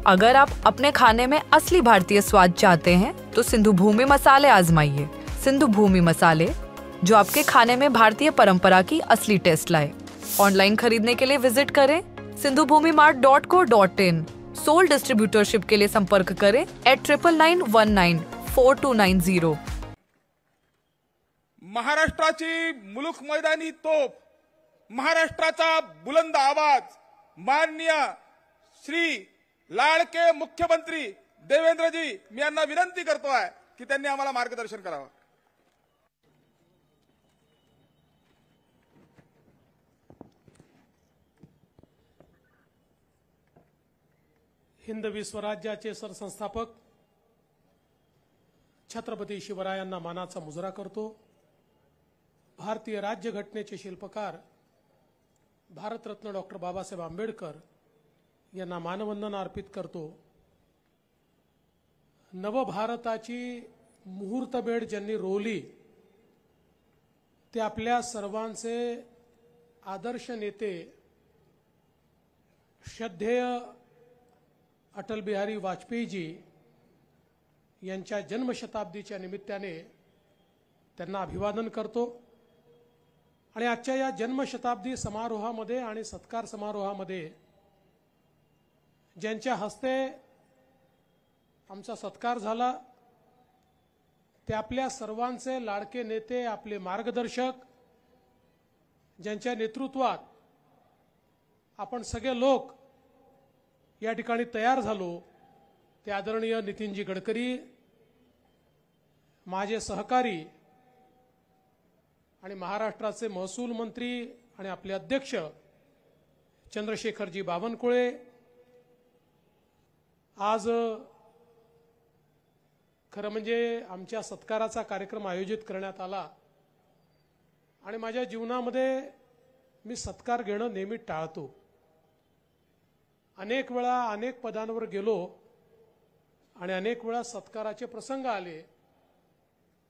अगर आप अपने खाने में असली भारतीय स्वाद चाहते हैं तो सिंधु भूमि मसाले आजमाइए। सिंधु भूमि मसाले, जो आपके खाने में भारतीय परंपरा की असली टेस्ट लाए। ऑनलाइन खरीदने के लिए विजिट करें sindhubhumimart.co.in। सोल डिस्ट्रीब्यूटरशिप के लिए संपर्क करें @99194290। महाराष्ट्राची मुलुख मैदानी तोप, महाराष्ट्राचा बुलंद आवाज, माननीय श्री लाडके मुख्यमंत्री देवेंद्रजी, मी यांना विनंती करतोय की त्यांनी आम्हाला मार्गदर्शन करावं। हिंदवी स्वराज्याचे सरसंस्थापक छत्रपती शिवरायांना मानाचा मुजरा करतो। भारतीय राज्यघटनेचे शिल्पकार भारतरत्न डॉक्टर बाबासाहेब आंबेडकर यांना मानवंदना अर्पित करतो। नवभारताची मुहूर्तमेढ ज्यांनी रोवली ते आपल्या सर्वांचे आदर्श नेते श्रद्धेय अटल बिहारी वाजपेयीजी यांच्या जन्मशताब्दीच्या निमित्ताने त्यांना अभिवादन करतो। आणि आजच्या या जन्मशताब्दी समारोहामध्ये आणि सत्कार समारोहामध्ये ज्यांच्या हस्ते आमचा सत्कार झाला ते आपल्या सर्वांचे लाडके नेते, आपले मार्गदर्शक, ज्यांच्या नेतृत्वात आपण सगळे लोक या ठिकाणी तयार झालो, ते आदरणीय नितीनजी गडकरी, माझे सहकारी आणि महाराष्ट्राचे महसूल मंत्री आणि आपले अध्यक्ष चंद्रशेखरजी बावनकुळे। आज खरं म्हणजे आमच्या सत्काराचा कार्यक्रम आयोजित करण्यात आला आणि माझ्या जीवनामध्ये मी सत्कार घेणं नेहमी टाळतो। अनेक वेळा अनेक पदांवर गेलो आणि अनेक वेळा सत्काराचे प्रसंग आले,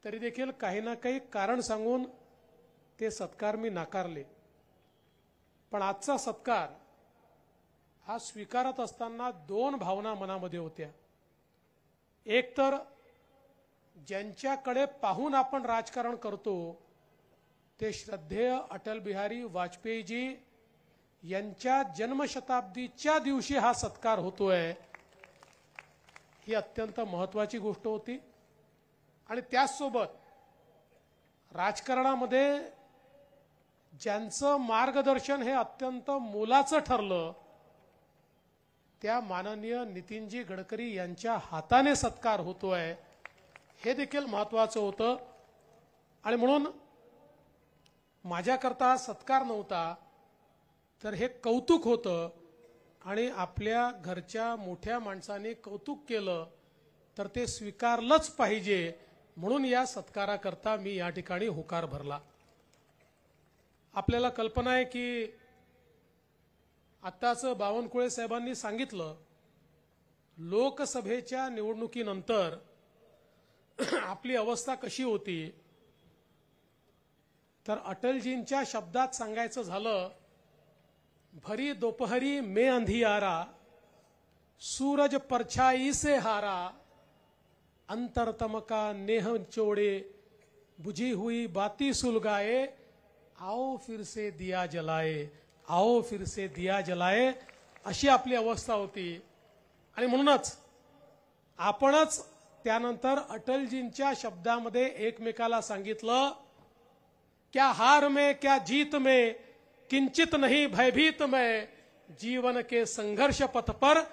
तरी देखील काही ना काही कारण सांगून ते सत्कार मी नाकारले। पण आजचा सत्कार हा स्वीकारत असताना दोन भावना मनामध्ये होत्या। एक तर ज्यांच्याकडे पाहून आपण राजकारण करतो ते श्रद्धेय अटल बिहारी वाजपेयीजी यांच्या जन्मशताब्दीच्या दिवशी हा सत्कार होतोय, ही अत्यंत महत्त्वाची गोष्ट होती। आणि त्याचसोबत राजकारणामध्ये ज्यांचं मार्गदर्शन हे अत्यंत मोलाचं ठरलं त्या माननीय नितीनजी गडकरी यांच्या हाताने सत्कार होतोय, हे देखील महत्त्वाचं होतं। आणि म्हणून माझ्याकरता हा सत्कार नव्हता, तर हे कौतुक होतं आणि आपल्या घरच्या मोठ्या माणसाने कौतुक केलं तर ते स्वीकारलंच पाहिजे, म्हणून या सत्काराकरता मी या ठिकाणी होकार भरला। आपल्याला कल्पना आहे की आत्ताच बावनकुळे साहेबांनी सांगितलं, लोकसभेच्या निवडणुकीनंतर आपली अवस्था कशी होती, तर अटलजींच्या शब्दात सांगायचं झालं, भरी दोपहरी में अंधियारा, सूरज परछाई से हारा, अंतरतम का नेह चोड़े, बुझी हुई बाती सुलगाए, आओ फिर से दिया जलाए, आओ फिर से दिया जलाए, अशी आपली अवस्था होती। आणि म्हणूनच आपणच त्यानंतर अटलजींच्या शब्दामध्ये एकमेकाला सांगितलं, क्या हार में क्या जीत में, किंचित नहीं भयभीत में, जीवन के संघर्ष पथ पर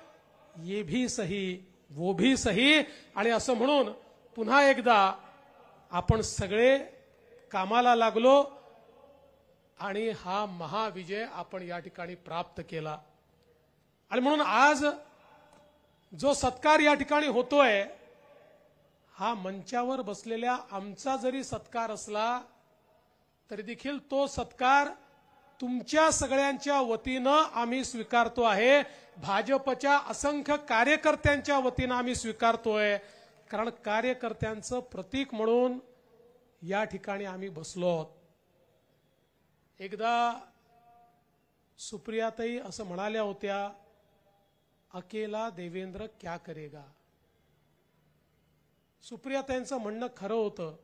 ये भी सही वो भी सही। आणि असं म्हणून पुन्हा एकदा आपण सगळे कामाला लागलो आणि हा महाविजय आपण या ठिकाणी प्राप्त केला। आणि म्हणून आज जो सत्कार या ठिकाणी होतोय, हा मंचावर बसलेल्या आमचा जरी सत्कार असला तरी देखील तो सत्कार तुमच्या सगळ्यांच्या वतीनं आम्ही स्वीकारतो आहे। भाजपच्या असंख्य कार्यकर्त्यांच्या वतीनं आम्ही स्वीकारतोय, कारण कार्यकर्त्यांचं प्रतीक म्हणून या ठिकाणी आम्ही बसलो आहोत। एकदा सुप्रियाताई असं म्हणाल्या होत्या अकेला देवेंद्र क्या करेगा. सुप्रियाताईंचं म्हणणं खरं होतं.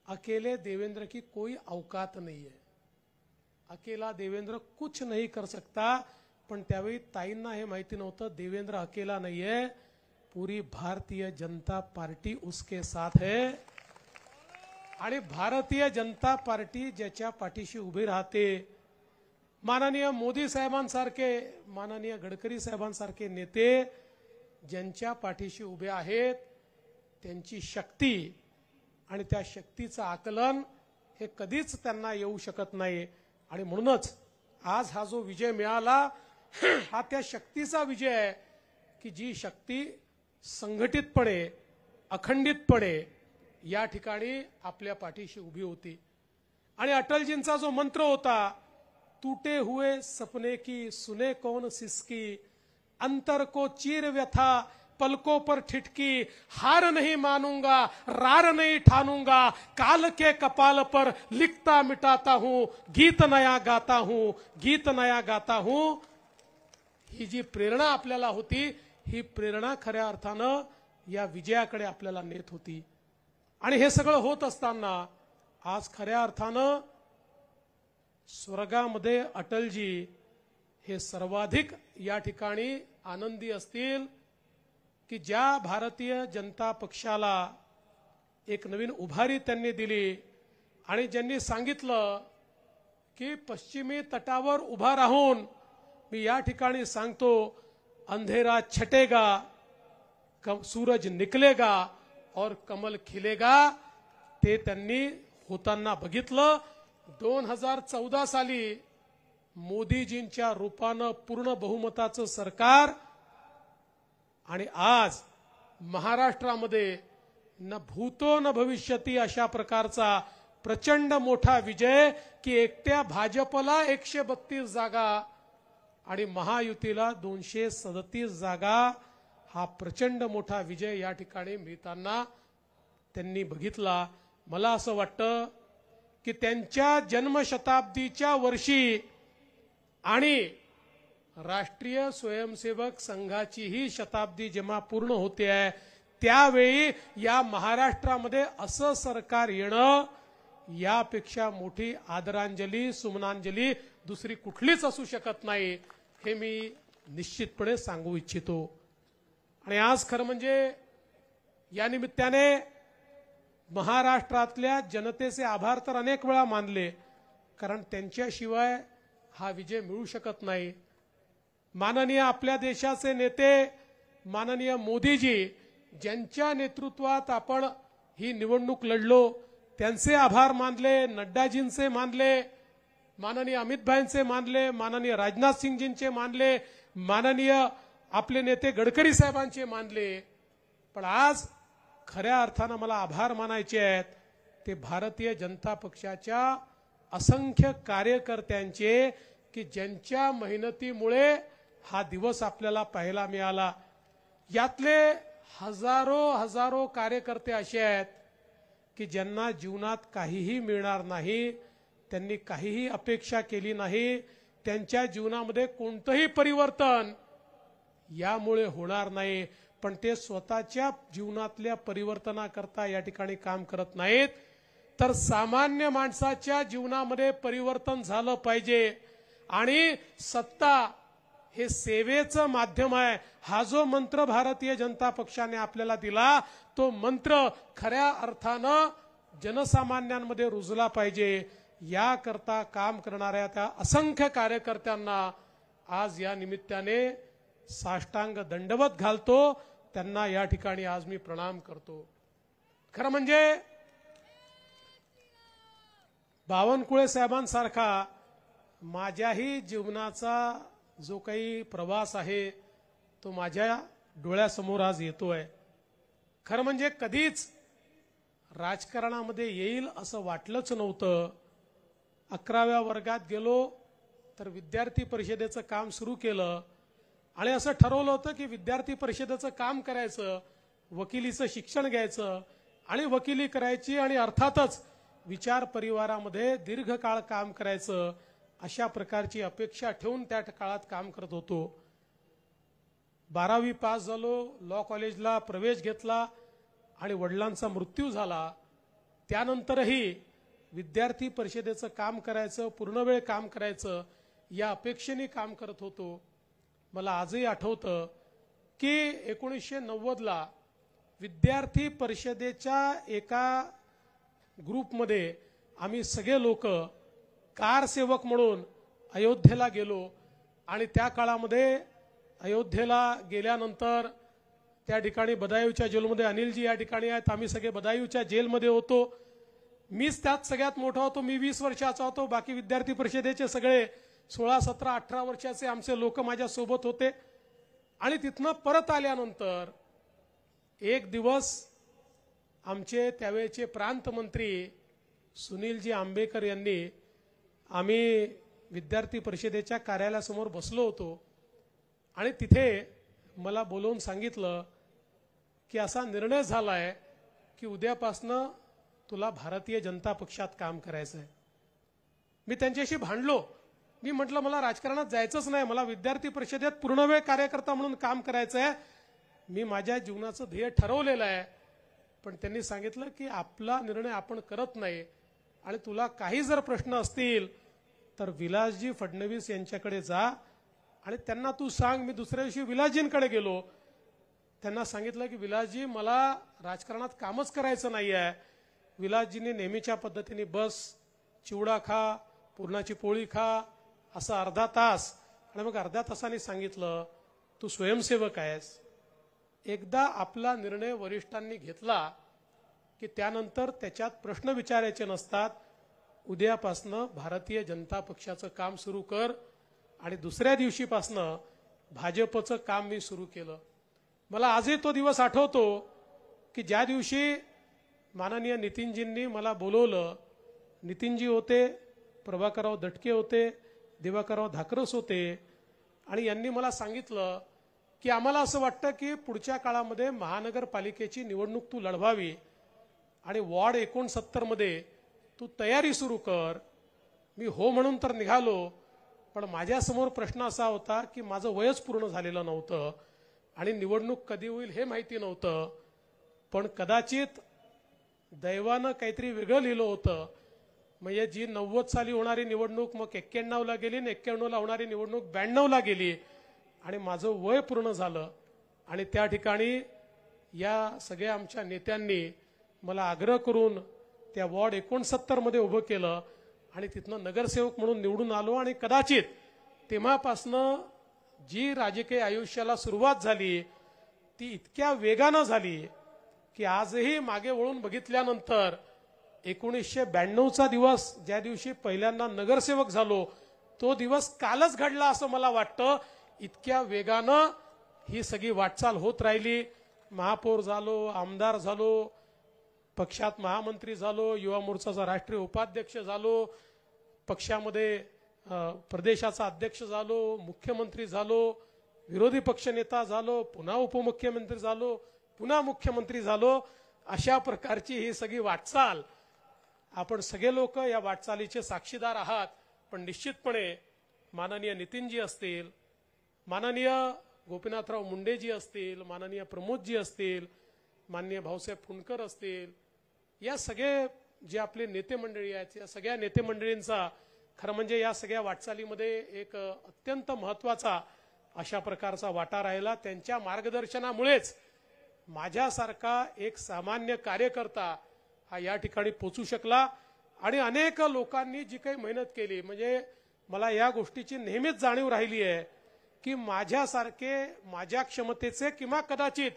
अकेले देवेंद्र की कोई औकात नहीं है. अकेला देवेंद्र कुछ नहीं कर सकता. पण त्यावेळी ताईंना हे माहिती नव्हतं देवेंद्र अकेला नहीं है, पूरी भारतीय जनता पार्टी उसके साथ है. आणि भारतीय जनता पार्टी ज्याच्या पाठीशी उभी राहते, माननीय मोदी साहेबांसारखे, माननीय गडकरी साहेबांसारखे नेते ज्यांच्या पाठीशी उभे आहेत, त्यांची शक्ती आणि त्या शक्तीचं आकलन हे कधीच त्यांना येऊ शकत नाही. आणि म्हणूनच आज हा जो विजय मिळाला हा त्या शक्तीचा विजय आहे की जी शक्ती संघटितपणे, अखंडितपणे या ठिकाणी आपल्या पाठीशी उभी होती. आणि अटलजींचा जो मंत्र होता, टूटे हुए सपने की सुने कौन सिसकी, अंतर को चीर व्यथा पलकों पर ठिठकी, हार नहीं मानूंगा रार नहीं ठानूंगा, काल के कपाल पर लिखता मिटाता हूं, गीत नया गाता हूं, गीत नया गाता हूं. ही जी प्रेरणा आपल्याला होती, ही प्रेरणा खऱ्या अर्थानं या विजयाकडे आपल्याला नेत होती. आणि हे सगळं होत असताना आज खऱ्या अर्थानं स्वर्गामध्ये अटलजी हे सर्वाधिक या ठिकाणी आनंदी असतील की ज्या भारतीय जनता पक्षाला एक नवीन उभारी त्यांनी दिली आणि ज्यांनी सांगितलं की पश्चिमी तटावर उभा राहून मी या ठिकाणी सांगतो, अंधेरा छटेगा, सूरज निकलेगा और कमल खिलेगा, ते त्यांनी होताना बघितलं. 2014 साली मोदीजींच्या रूपानं पूर्ण बहुमताचं सरकार आणि आज महाराष्ट्रामध्ये न भूतो न भविष्यती अशा प्रकारचा प्रचंड मोठा विजय की एकट्या भाजपला 132 जागा आणि महायुतीला 237 जागा, हा प्रचंड मोठा विजय या ठिकाणी मिळताना त्यांनी बघितला. मला असं वाटतं की त्यांच्या जन्मशताब्दीच्या वर्षी आणि राष्ट्रीय स्वयंसेवक संघाची ही शताब्दी जेव्हा पूर्ण होते आहे त्यावेळी या महाराष्ट्रामध्ये असं सरकार येणं यापेक्षा मोठी आदरांजली, सुमनांजली दुसरी कुठलीच असू शकत नाही, हे मी निश्चितपणे सांगू इच्छितो. आणि आज खरं म्हणजे या निमित्ताने महाराष्ट्रातल्या जनतेचे आभार तर अनेक वेळा मानले, कारण त्यांच्याशिवाय हा विजय मिळू शकत नाही. माननीय आपल्या देशाचे नेते माननीय मोदीजी ज्यांच्या नेतृत्वात आपण ही निवडणूक लढलो त्यांचे आभार मानले, नड्डाजींचे मानले, माननीय अमित भाईंचे मानले, माननीय राजनाथ सिंगजींचे मानले, माननीय आपले नेते गडकरी साहेबांचे मानले. पण आज खऱ्या अर्थानं मला आभार मानायचे आहेत ते भारतीय जनता पक्षाच्या असंख्य कार्यकर्त्यांचे की ज्यांच्या मेहनतीमुळे हा दिवस आपल्याला पाहायला मिळाला. यातले हजारो कार्यकर्ते असे आहेत की ज्यांना जीवनात काहीही मिळणार नाही, त्यांनी काहीही अपेक्षा केली नाही, त्यांच्या जीवनामध्ये कोणतेही परिवर्तन यामुळे होणार नाही, पण ते स्वतःच्या जीवनातल्या परिवर्तनाकरता या ठिकाणी काम करत नाहीत, तर सामान्य माणसाच्या जीवनामध्ये परिवर्तन झालं पाहिजे. आणि सत्ता हे सेवेचं माध्यम आहे, हा जो मंत्र भारतीय जनता पक्षाने आपल्याला दिला तो मंत्र खऱ्या अर्थानं जनसामान्यांमध्ये रुजला पाहिजे. याकरता काम करणाऱ्या त्या असंख्य कार्यकर्त्यांना आज या निमित्ताने साष्टांग दंडवत घालतो, त्यांना या ठिकाणी आज मी प्रणाम करतो. खरं म्हणजे बावनकुळे साहेबांसारखा माझ्याही जीवनाचा जो काही प्रवास आहे तो माझ्या डोळ्यासमोर आज येतोय. खरं म्हणजे कधीच राजकारणामध्ये येईल असं वाटलंच नव्हतं. 11व्या वर्गात गेलो तर विद्यार्थी परिषदेचं काम सुरू केलं आणि असं ठरवलं होतं की विद्यार्थी परिषदेचं काम करायचं, वकिलीचं शिक्षण घ्यायचं आणि वकिली करायची आणि अर्थातच विचार परिवारामध्ये दीर्घकाळ काम करायचं, अशा प्रकारची अपेक्षा ठेवून त्या काळात काम करत होतो. 12वी पास झालो, लॉ कॉलेजला प्रवेश घेतला आणि वडिलांचा मृत्यू झाला. त्यानंतरही विद्यार्थी परिषदेचं काम करायचं, पूर्णवेळ काम करायचं या अपेक्षेने काम करत होतो. मला आजही आठवतं की 1990ला विद्यार्थी परिषदेच्या एका ग्रुपमध्ये आम्ही सगळे लोक कारसेवक म्हणून अयोध्येला गेलो आणि त्या काळामध्ये अयोध्येला गेल्यानंतर त्या ठिकाणी बदायूच्या जेलमध्ये अनिलजी या ठिकाणी आहेत, आम्ही सगळे बदायूच्या जेलमध्ये होतो. मीच त्यात सगळ्यात मोठा होतो. मी 20 वर्षाचा होतो. बाकी विद्यार्थी परिषदेचे सगळे 16, 17, 18 वर्षाचे आमचे लोक माझ्या सोबत होते. आणि तिथनं परत आल्यानंतर एक दिवस आमचे त्यावेळेचे प्रांत मंत्री सुनीलजी आंबेकर यांनी, आम्ही विद्यार्थी परिषदेच्या कार्यालयासमोर बसलो होतो आणि तिथे मला बोलवून सांगितलं की असा निर्णय झाला आहे की उद्यापासनं तुला भारतीय जनता पक्षात काम करायचं आहे. मी त्यांच्याशी भांडलो. मी म्हटलं मला राजकारणात जायचंच नाही, मला विद्यार्थी परिषदेत पूर्णवेळ कार्यकर्ता म्हणून काम करायचं आहे. मी माझ्या जीवनाचं ध्येय ठरवलेलं आहे. पण त्यांनी सांगितलं की आपला निर्णय आपण करत नाही आणि तुला काही जर प्रश्न असतील तर विलासजी फडणवीस यांच्याकडे जा आणि त्यांना तू सांग. मी दुसऱ्या दिवशी विलासजींकडे गेलो. त्यांना सांगितलं की विलासजी मला राजकारणात कामच करायचं नाही आहे. विलासजींनी नेहमीच्या पद्धतीने बस, चिवडा खा, पुरणाची पोळी खा, असं अर्धा तास, आणि मग अर्ध्या तासाने सांगितलं तू स्वयंसेवक आहेस. एकदा आपला निर्णय वरिष्ठांनी घेतला की त्यानंतर त्याच्यात प्रश्न विचारायचे नसतात. उद्यापासनं भारतीय जनता पक्षाचं काम सुरू कर. आणि दुसऱ्या दिवशीपासनं भाजपचं काम मी सुरू केलं. मला आजही तो दिवस आठवतो की ज्या दिवशी माननीय नितीनजींनी मला बोलवलं. नितीनजी होते, प्रभाकरराव दटके होते, दिवाकरराव धाकरस होते आणि यांनी मला सांगितलं की आम्हाला असं वाटतं की पुढच्या काळामध्ये महानगरपालिकेची निवडणूक तू लढवावी आणि वॉर्ड 69 मध्ये तू तयारी सुरू कर. मी हो म्हणून तर निघालो, पण माझ्यासमोर प्रश्न असा होता की माझं वयच पूर्ण झालेलं नव्हतं आणि निवडणूक कधी होईल हे माहिती नव्हतं. पण कदाचित दैवानं काहीतरी वेगळं लिहिलं होतं. म्हणजे जी 90 साली होणारी निवडणूक मग 91ला गेली आणि 91ला होणारी निवडणूक 92ला गेली आणि माझं वय पूर्ण झालं. आणि त्या ठिकाणी या सगळ्या आमच्या नेत्यांनी मला आग्रह करून त्या वॉर्ड 69 मध्ये उभं केलं आणि तिथनं नगरसेवक म्हणून निवडून आलो. आणि कदाचित तेव्हापासनं जी राजकीय आयुष्याला सुरुवात झाली ती इतक्या वेगानं झाली की आजही मागे वळून बघितल्यानंतर 1992चा दिवस, ज्या दिवशी पहिल्यांदा नगरसेवक झालो, तो दिवस कालच घडला असं मला वाटतं. इतक्या वेगानं ही सगळी वाटचाल होत राहिली. महापौर झालो, आमदार झालो, पक्षात महामंत्री झालो, युवा मोर्चाचा राष्ट्रीय उपाध्यक्ष झालो, पक्षामध्ये प्रदेशाचा अध्यक्ष झालो, मुख्यमंत्री झालो, विरोधी पक्षनेता झालो, पुन्हा उपमुख्यमंत्री झालो, पुन्हा मुख्यमंत्री झालो. अशा प्रकारची ही सगळी वाटचाल, आपण सगळे लोक या वाटचालीचे साक्षीदार आहात. पण निश्चितपणे माननीय नितीनजी असतील, माननीय गोपीनाथराव मुंडेजी असतील, माननीय प्रमोदजी असतील, माननीय भाऊसाहेब फुंडकर असतील, या सगळे जे आपले नेते मंडळी आहेत, या सगळ्या नेते मंडळींचा खरं म्हणजे या सगळ्या वाटचालीमध्ये एक अत्यंत महत्त्वाचा अशा प्रकारचा वाटा राहिला. त्यांच्या मार्गदर्शनामुळेच माझ्यासारखा एक सामान्य कार्यकर्ता हा या ठिकाणी पोहोचू शकला. आणि अनेक लोकांनी जी काही मेहनत केली, म्हणजे मला या गोष्टीची नेहमीच जाणीव राहिली आहे की माझ्यासारखे, माझ्या क्षमतेचे किंवा कदाचित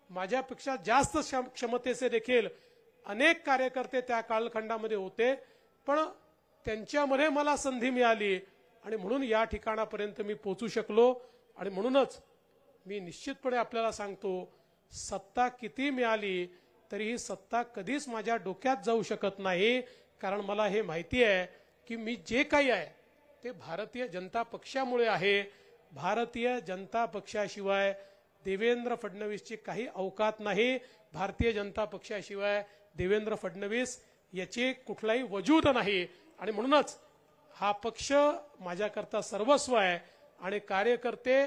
माझ्यापेक्षा जास्त क्षमतेचे देखील अनेक कार्यकर्ते त्या कालखंडामध्ये होते. पण त्यांच्यामध्ये मला संधी मिळाली आणि म्हणून या ठिकाणापर्यंत मी पोहोचू शकलो. आणि म्हणूनच मी निश्चितपणे आपल्याला सांगतो, सत्ता किती मिळाली तरी ही सत्ता कधीच माझ्या डोक्यात जाऊ शकत नाही. कारण मला हे माहिती आहे की मी जे काही आहे ते भारतीय जनता पक्षामुळे आहे. भारतीय जनता पक्षाशिवाय देवेंद्र फडणवीसची काही अवकात नाही. भारतीय जनता पक्षाशिवाय देवेंद्र फडणवीस याचे कुठलाही वजूद नाही. आणि म्हणूनच हा पक्ष माझ्याकरता सर्वस्व आहे. आणि कार्यकर्ते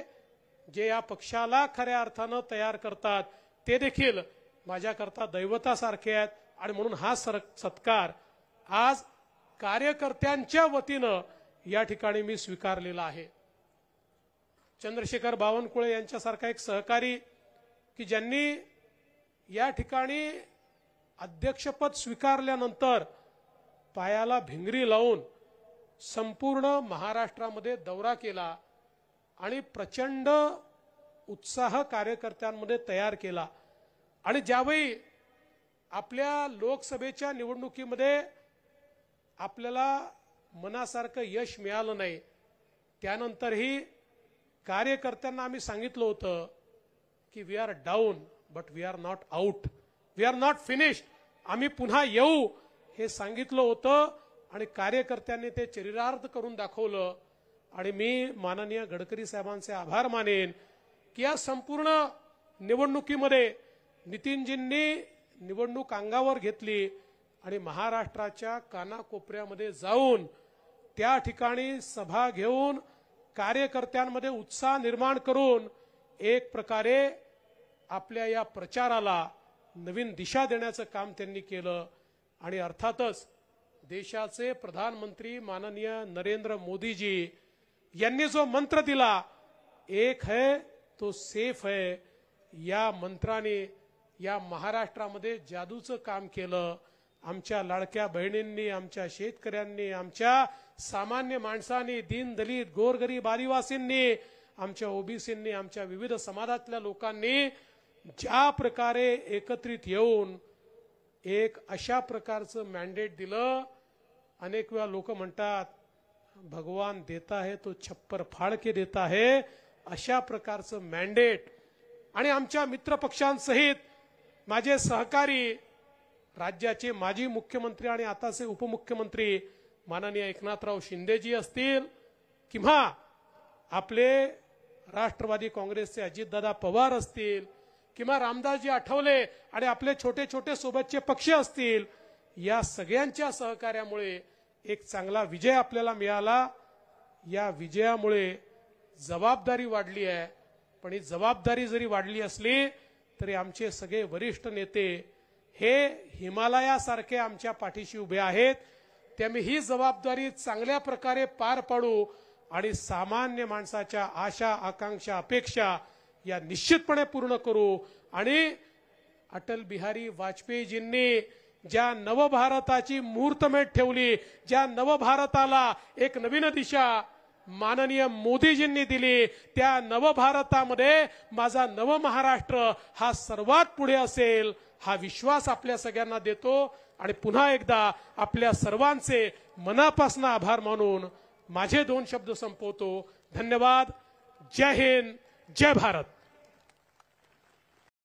जे या पक्षाला खऱ्या अर्थानं तयार करतात ते देखील माझ्याकरता दैवतासारखे आहेत आणि म्हणून हा सत्कार आज कार्यकर्त्यांच्या वतीनं या ठिकाणी मी स्वीकारलेला आहे। चंद्रशेखर बावनकुळे यांच्यासारखा एक सहकारी की ज्यांनी या ठिकाणी अध्यक्षपद स्वीकारल्यानंतर पायाला भिंगरी लावून संपूर्ण महाराष्ट्रामध्ये दौरा केला आणि प्रचंड उत्साह कार्यकर्त्यांमध्ये तयार केला आणि ज्यावेळी आपल्या लोकसभेच्या निवडणुकीमध्ये आपल्याला मनासारखं यश मिळालं नाही त्यानंतरही कार्यकर्त्यांना आम्ही सांगितलं होतं की we are down but we are not out, we are not finished, आम्ही पुन्हा येऊ हे सांगितलं होतं आणि कार्यकर्त्यांनी ते चरितार्थ करून दाखवलं। आणि मी माननीय गडकरी साहेबांचे आभार मानेन की या संपूर्ण निवडणुकीमध्ये नितीनजींनी निवडणूक अंगावर घेतली आणि महाराष्ट्राच्या कानाकोपऱ्यामध्ये जाऊन त्या ठिकाणी सभा घेऊन कार्यकर्त्यांमध्ये उत्साह निर्माण करून एक प्रकारे आपल्या या प्रचाराला नवीन दिशा देण्याचं काम त्यांनी केलं। आणि अर्थातच देशाचे प्रधानमंत्री माननीय नरेंद्र मोदीजी यांनी जो मंत्र दिला एक है तो सेफ है, या मंत्राने या महाराष्ट्रामध्ये जादूचं काम केलं। आमच्या लाडक्या बहिणींनी, आमच्या शेतकऱ्यांनी, आमच्या सामान्य माणसांनी, दीन दलित गोरगरीब आदिवासींनी, आमच्या ओबीसींनी, आमच्या विविध समाजातल्या लोकांनी ज्या प्रकारे एकत्रित येऊन एक अशा प्रकारचं मॅन्डेट दिलं। अनेक वेळा लोक म्हणतात भगवान देता है तो छप्पर फाड़ के देता है, अशा प्रकारचं मॅन्डेट आणि आमच्या मित्रपक्षांसहित माझे सहकारी राज्याचे माजी मुख्यमंत्री आणि आताचे उपमुख्यमंत्री माननीय एकनाथराव शिंदेजी असतील किंवा आपले राष्ट्रवादी काँग्रेसचे अजितदादा पवार असतील किंवा रामदासजी आठवले आणि आपले छोटे छोटे सोबतचे पक्ष असतील, या सगळ्यांच्या सहकार्यामुळे एक चांगला विजय आपल्याला मिळाला। या विजयामुळे जबाबदारी वाढली आहे, पण ही जबाबदारी जरी वाढली असली तरी आमचे सगळे वरिष्ठ नेते हे हिमालयासारखे आमच्या पाठीशी उभे आहेत। त्यामुळे ही जबाबदारी चांगल्या प्रकारे पार पाडू आणि सामान्य माणसाच्या आशा आकांक्षा अपेक्षा या निश्चितपणे पूर्ण करू। आणि अटल बिहारी वाजपेयीजींनी ज्या नवभारताची मुहूर्तमेढ ठेवली, ज्या नवभारताला एक नवीन दिशा माननीय मोदीजींनी दिली, त्या नवभारतामध्ये माझा नव महाराष्ट्र हा सर्वात पुढे असेल हा विश्वास आपल्या सगळ्यांना देतो। आणि पुन्हा एकदा आपल्या सर्वांचे मनापासून आभार मानून माझे 2 शब्द संपवतो। धन्यवाद। जय हिंद, जय भारत।